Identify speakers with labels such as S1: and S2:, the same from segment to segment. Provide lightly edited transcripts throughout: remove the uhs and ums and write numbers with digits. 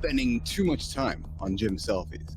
S1: spending too much time on gym selfies?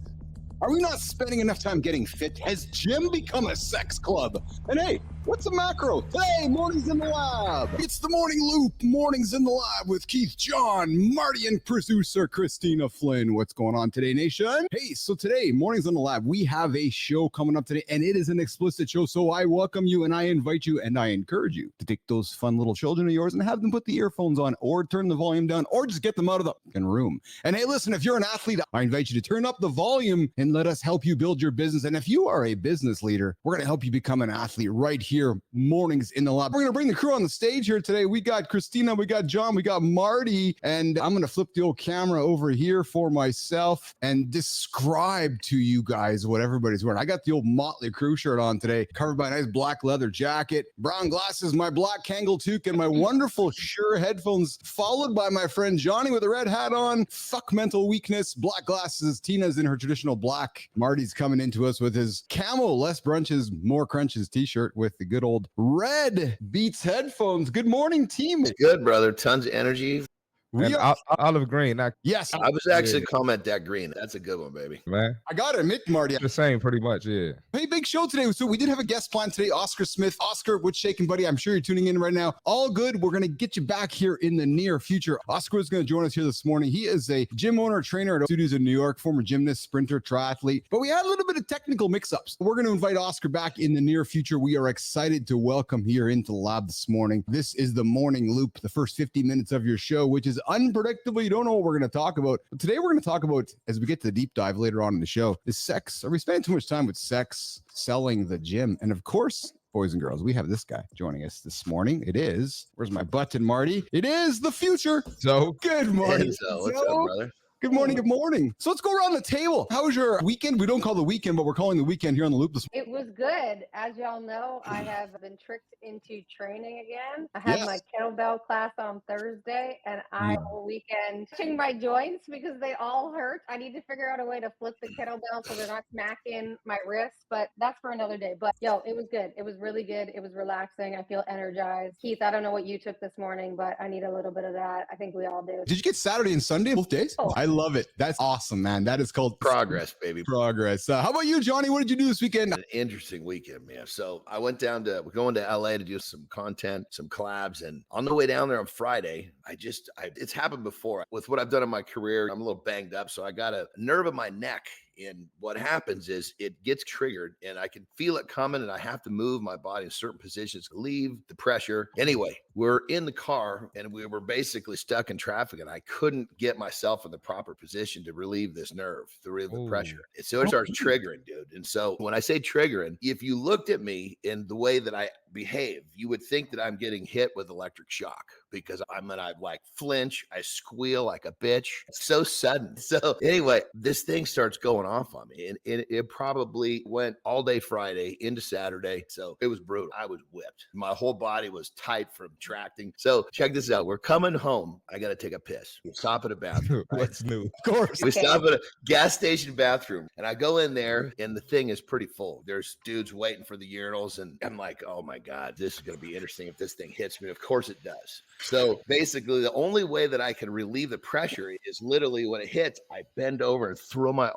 S1: Are we not spending enough time getting fit? Has gym become a sex club? And hey, what's a macro? Hey, mornings in the lab. It's the morning loop, mornings in the lab with Keith, John, Marty, and producer Kristina Flynn. What's going on today, nation? Hey, so today, mornings in the lab, we have a show coming up today, and it is an explicit show. So I welcome you, and I invite you, and I encourage you to take those fun little children of yours and have them put the earphones on, or turn the volume down, or just get them out of the fucking room. And hey, listen, if you're an athlete, I invite you to turn up the volume and let us help you build your business. And if you are a business leader, we're going to help you become an athlete right here, mornings in the lab. We're going to bring the crew on the stage here today. We got Kristina, we got John, we got Marty, and I'm going to flip the old camera over here for myself and describe to you guys what everybody's wearing. I got the old Motley Crue shirt on today, covered by a nice black leather jacket, brown glasses, my black Kangol toque, and my wonderful Shure headphones, followed by my friend Johnny with a red hat on, fuck mental weakness, black glasses. Tina's in her traditional black. Marty's coming into us with his camo, less brunches, more crunches t-shirt with the good old red Beats headphones. Good morning, team.
S2: Good, brother. Tons of energy.
S3: We are olive green.
S1: Yes.
S2: I was actually comment that green. That's a good one, baby.
S3: Man,
S1: I got to admit, Marty.
S3: the same pretty much, yeah.
S1: Hey, big show today. So we did have a guest plan today, Oscar Smith. Oscar, what's shaking, buddy? I'm sure you're tuning in right now. All good. We're going to get you back here in the near future. Oscar is going to join us here this morning. He is a gym owner, trainer at studios in New York, former gymnast, sprinter, triathlete. But we had a little bit of technical mix-ups. We're going to invite Oscar back in the near future. We are excited to welcome here into the lab this morning. This is the morning loop, the first 50 minutes of your show, which is unpredictable. You don't know what we're going to talk about. But today we're going to talk about, as we get to the deep dive later on in the show, is sex. Are we spending too much time with sex, selling the gym? And of course, boys and girls, we have this guy joining us this morning. It is, where's my button, Marty? It is the future.
S3: So
S1: Good morning.
S2: What's up, brother?
S1: Good morning. Good morning. So let's go around the table. How was your weekend? We don't call the weekend, but we're calling the weekend here on the loop this morning.
S4: It was good. As y'all know, I have been tricked into training again. I had my kettlebell class on Thursday, and I all weekend touching my joints because they all hurt. I need to figure out a way to flip the kettlebell so they're not smacking my wrists, but that's for another day. But yo, it was good. It was really good. It was relaxing. I feel energized. Keith, I don't know what you took this morning, but I need a little bit of that. I think we all do.
S1: Did you get Saturday and Sunday both days?
S4: Oh.
S1: I love it. That's awesome, man. That is called
S2: Progress, baby.
S1: Progress. How about you, Johnny? What did you do this weekend?
S2: An interesting weekend, man. So I went down to, we're going to LA to do some content, some collabs. And on the way down there on Friday, it's happened before. With what I've done in my career, I'm a little banged up. So I got a nerve in my neck. And what happens is it gets triggered and I can feel it coming and I have to move my body in certain positions, leave the pressure. Anyway, we're in the car and we were basically stuck in traffic and I couldn't get myself in the proper position to relieve this nerve, to relieve the pressure. And so it starts triggering, dude. And so when I say triggering, if you looked at me in the way that I behave, you would think that I'm getting hit with electric shock because I like flinch, I squeal like a bitch. It's so sudden. So anyway, this thing starts going off on me and it probably went all day Friday into Saturday. So it was brutal. I was whipped. My whole body was tight from tracting. So check this out. We're coming home. I got to take a piss. We stop at a bathroom. Right?
S3: What's new?
S1: Of course.
S2: We stop at a gas station bathroom and I go in there and the thing is pretty full. There's dudes waiting for the urinals and I'm like, oh my God, this is going to be interesting if this thing hits me. Of course it does. So basically the only way that I can relieve the pressure is literally when it hits, I bend over and throw my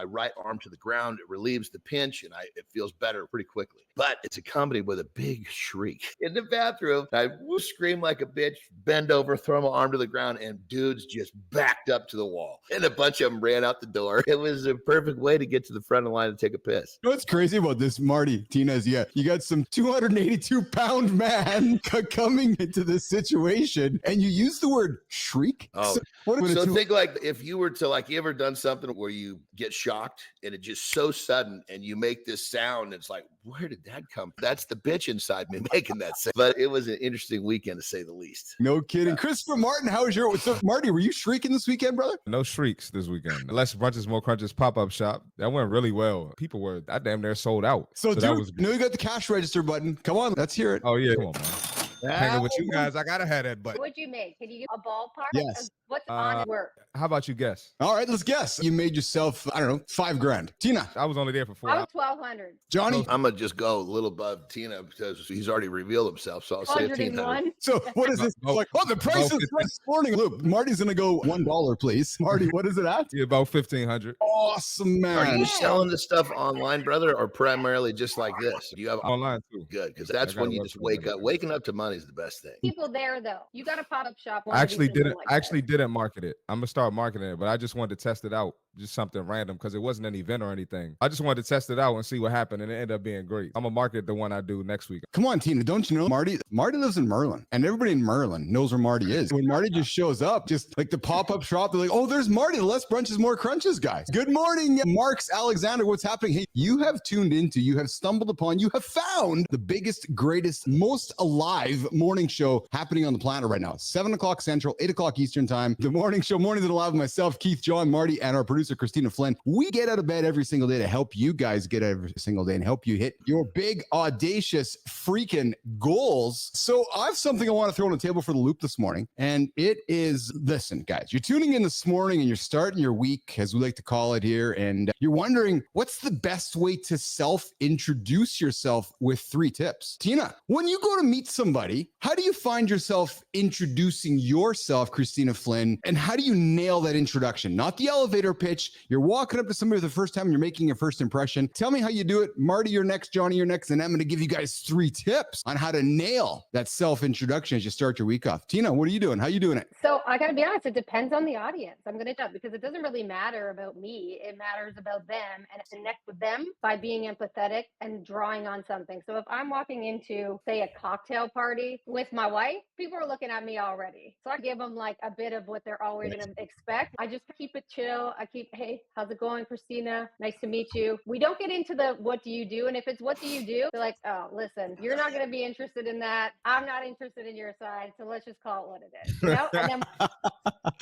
S2: right arm to the ground. It relieves the pinch and it feels better pretty quickly. But it's accompanied with a big shriek in the bathroom. I scream like a bitch, bend over, throw my arm to the ground, and dudes just backed up to the wall. And a bunch of them ran out the door. It was a perfect way to get to the front of the line and take a piss.
S1: You know what's crazy about this, Marty, Tina, is you got some 282-pound man coming into this situation, and you use the word shriek.
S2: Oh, so think like if you were to you ever done something where you get shocked and it's just so sudden and you make this sound, it's like, where did that come from? That's the bitch inside me making that sound. But it was an interesting weekend to say the least.
S1: No kidding. Christopher Martin, how was your, so Marty, were you shrieking this weekend, brother?
S3: No shrieks this weekend. Less brunches, more crunches pop-up shop. That went really well. People were, I damn near sold out.
S1: So dude,
S3: that was
S1: you know you got the cash register button. Come on, let's hear it.
S3: Oh yeah, come on, man. Hanging with you guys, I gotta have that button.
S4: What'd you make? Can you give a ballpark?
S1: Yes.
S4: What's on work?
S3: How about you guess?
S1: All right, let's guess. You made yourself, I don't know, $5,000. Tina.
S3: I was only there for 4
S4: I
S3: hours.
S4: was 1,200.
S1: Johnny.
S2: I'm gonna just go a little above Tina because he's already revealed himself. So I'll say 1,500.
S4: 101.
S1: So what is this? It's like, oh, the price is
S3: About
S1: right this morning. Look, Marty's gonna go $1, please. Marty, what is it at?
S3: Yeah, about 1,500
S1: Awesome,
S2: Are
S1: man.
S2: you selling this stuff online, brother, or primarily just like this? Do you have
S3: online too.
S2: good? Because that's
S3: I got
S2: when
S3: a
S2: you just
S3: website
S2: wake
S3: and
S2: up. Waking up to money is the best thing.
S4: People there though. You got a pop-up shop.
S3: I actually didn't.
S4: Like
S3: I actually didn't market it. I'm gonna start marketing it, but I just wanted to test it out. Just something random because it wasn't an event or anything. I just wanted to test it out and see what happened, and it ended up being great. I'm gonna market the one I do next week.
S1: Come on, Tina. Don't you know Marty? Marty lives in Merlin, and everybody in Merlin knows where Marty is. When Marty just shows up, just like the pop-up shop, they're like, oh, there's Marty, the less brunches, more crunches, guys. Good morning, Marks Alexander. What's happening? Hey, you have tuned into, you have stumbled upon, you have found the biggest, greatest, most alive morning show happening on the planet right now. 7 o'clock Central, 8 o'clock Eastern time. The morning show, Mornings in the Lab with myself, Keith, John, Marty, and our producer, Kristina Flynn. We get out of bed every single day to help you guys get out every single day and help you hit your big, audacious, freaking goals. So I have something I want to throw on the table for the loop this morning. And it is, listen, guys, you're tuning in this morning and you're starting your week, as we like to call it here. And you're wondering, what's the best way to self-introduce yourself with 3 tips? Tina, when you go to meet somebody, how do you find yourself introducing yourself, Kristina Flynn? And how do you nail that introduction? Not the elevator pitch. You're walking up to somebody for the first time and you're making a first impression. Tell me how you do it. Marty, you're next. Johnny, you're next. And I'm going to give you guys 3 tips on how to nail that self-introduction as you start your week off. Tina, what are you doing? How are you doing it?
S4: So I got to be honest, it depends on the audience. I'm going to tell because it doesn't really matter about me. It matters about them and connect with them by being empathetic and drawing on something. So if I'm walking into, say, a cocktail party with my wife, people are looking at me already. So I give them like a bit of what they're always going to expect. I just keep it chill. I keep, hey, how's it going, Kristina? Nice to meet you. We don't get into the what do you do? And if it's what do you do, they're like, oh, listen, you're not going to be interested in that. I'm not interested in your side. So let's just call it what it is. You know? And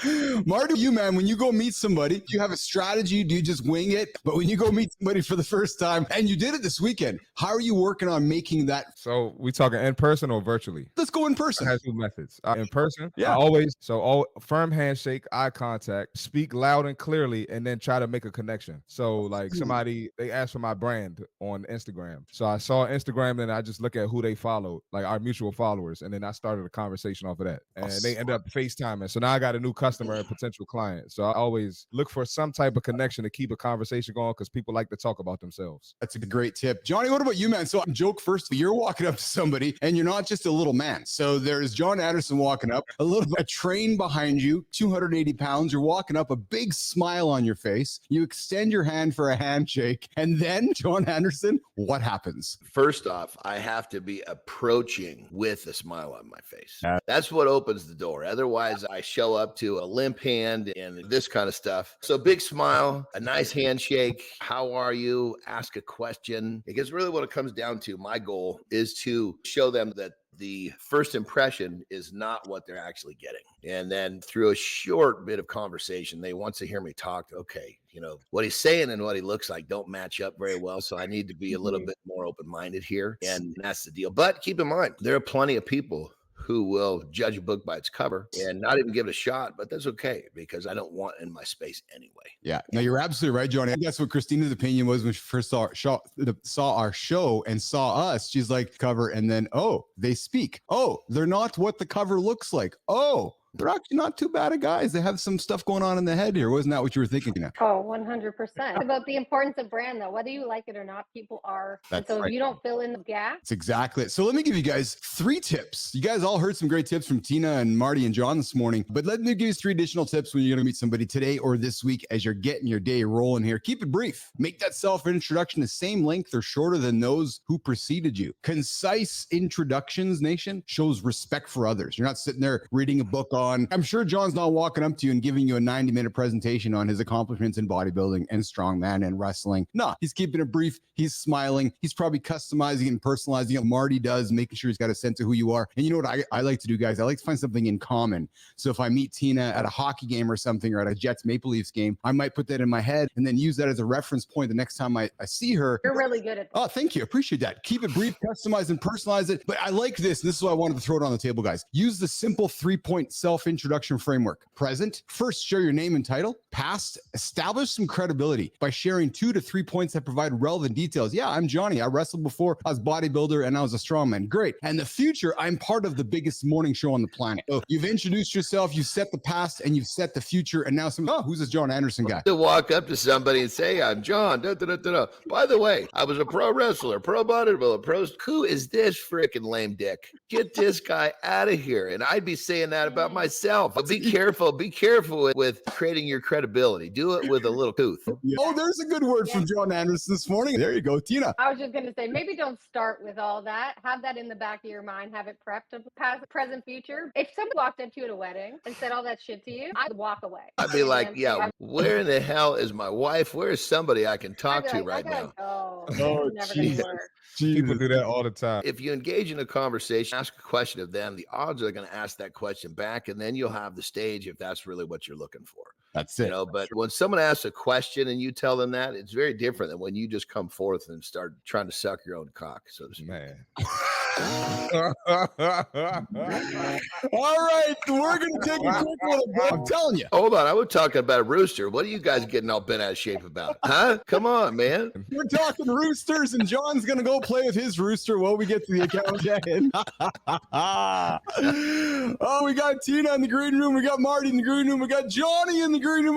S4: then
S1: Marty, you, man, when you go meet somebody, do you have a strategy? Do you just wing it? But when you go meet somebody for the first time, and you did it this weekend, how are you working on making that?
S3: So we talking in person or virtually?
S1: Let's go in person.
S3: I have 2 methods. In person,
S1: Yeah.
S3: I always, all firm handshake, eye contact, speak loud and clearly, and then try to make a connection. So like somebody, they asked for my brand on Instagram. So I saw Instagram and I just look at who they followed, like our mutual followers. And then I started a conversation off of that. And they ended up FaceTiming. So now I got a new customer and potential client. So I always look for some type of connection to keep a conversation going because people like to talk about themselves.
S1: That's a great tip. Johnny, what about you, man? So joke first, you're walking up to somebody and you're not just a little man. So there's Jon Andersen walking up, a train behind you, 280 pounds. You're walking up, a big smile on your face. You extend your hand for a handshake. And then Jon Andersen, what happens?
S2: First off, I have to be approaching with a smile on my face. That's what opens the door. Otherwise, I show up to a limp hand and this kind of stuff. So big smile, a nice handshake. How are you? Ask a question. Because really what it comes down to, my goal is to show them that the first impression is not what they're actually getting. And then through a short bit of conversation, they want to hear me talk. Okay, you know, what he's saying and what he looks like don't match up very well. So I need to be a little bit more open-minded here. And that's the deal. But keep in mind, there are plenty of people who will judge a book by its cover and not even give it a shot, but that's okay because I don't want it in my space anyway. Yeah.
S1: No, you're absolutely right, Johnny. That's what Kristina's opinion was when she first saw our show and saw us. She's like, cover, and then, oh, they speak. Oh, they're not what the cover looks like. Oh, they're actually not too bad of guys. They have some stuff going on in the head here. Wasn't that what you were thinking?
S4: Oh, 100%. It's about the importance of brand, though. Whether you like it or not, people are.
S1: That's
S4: so
S1: right.
S4: if you don't fill in the gap.
S1: That's exactly it. So let me give you guys 3 tips. You guys all heard some great tips from Tina and Marty and John this morning, but let me give you 3 additional tips when you're going to meet somebody today or this week as you're getting your day rolling here. Keep it brief. Make that self-introduction the same length or shorter than those who preceded you. Concise introductions, nation, shows respect for others. You're not sitting there reading a book on, I'm sure John's not walking up to you and giving you a 90-minute presentation on his accomplishments in bodybuilding and strongman and wrestling. No, he's keeping it brief. He's smiling. He's probably customizing and personalizing it. Marty does, making sure he's got a sense of who you are. And you know what I like to do, guys? I like to find something in common. So if I meet Tina at a hockey game or something, or at a Jets Maple Leafs game, I might put that in my head and then use that as a reference point the next time I see her.
S4: You're really good at that.
S1: Oh, thank you. Appreciate that. Keep it brief, customize, and personalize it. But I like this. And this is why I wanted to throw it on the table, guys. Use the simple 3-point self self-introduction framework. Present, first share your name and title. Past, establish some credibility by sharing 2 to 3 points that provide relevant details. Yeah, I'm Johnny. I wrestled before. I was bodybuilder and I was a strongman. Great. And the future, I'm part of the biggest morning show on the planet. So you've introduced yourself, you've set the past, and you've set the future. And now who's this Jon Andersen guy?
S2: To walk up to somebody and say, I'm John. Da, da, da, da, da. By the way, I was a pro wrestler, pro bodybuilder, who is this freaking lame dick? Get this guy out of here. And I'd be saying that about myself. But be careful with creating your credibility. Do it with a little tooth.
S1: Yeah. Oh, there's a good word from Jon Andersen this morning. There you go, Tina.
S4: I was just going to say, maybe don't start with all that. Have that in the back of your mind. Have it prepped of past, present, future. If somebody walked up to you at a wedding and said all that shit to you, I'd walk away.
S2: I'd be like, yeah, where in the hell is my wife? Where is somebody I can talk to right now?
S4: Oh, never
S1: geez.
S4: gonna work.
S3: People do that all the time.
S2: If you engage in a conversation, ask a question of them, the odds are going to ask that question back, and then you'll have the stage if that's really what you're looking for.
S1: That's it.
S2: But when someone asks a question and you tell them that, it's very different than when you just come forth and start trying to suck your own cock, so to speak.
S3: Man.
S1: All right, we're going to take a quick little break. I'm telling you.
S2: Hold on, I was talking about a rooster. What are you guys getting all bent out of shape about? Huh? Come on, man.
S1: We're talking roosters, and John's going to go play with his rooster while we get to the account end. Oh, we got Tina in the green room. We got Marty in the green room. We got Johnny in the green room.